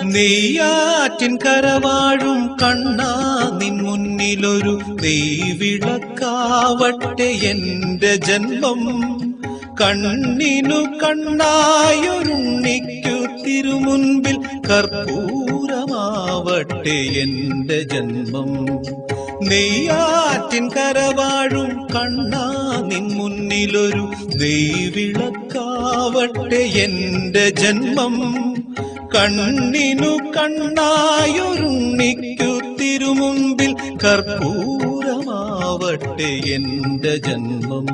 നെയ്യാറ്റിൻ കരവാഴും കണ്ണാ നിൻ മുന്നിലൊരു നെയ്വിളക്കാവട്ടെ എന്റെ ജന്മം. കണ്ണിനു കണ്ണായൊരുണ്ണിക്കു തിരുമുൻപിൽ കർപ്പൂരമാവട്ടെ എന്റെ ജന്മം. നെയ്യാറ്റിൻ കരവാഴും കണ്ണാ നിൻ മുന്നിലൊരു നെയ്വിളക്കാവട്ടെ എന്റെ ജന്മം. കണ്ണിനു കണ്ണായൊരുണ്ണിക്കു തിരുമുൻപിൽ കർപ്പൂരമാവട്ടെ എന്റെ ജന്മം.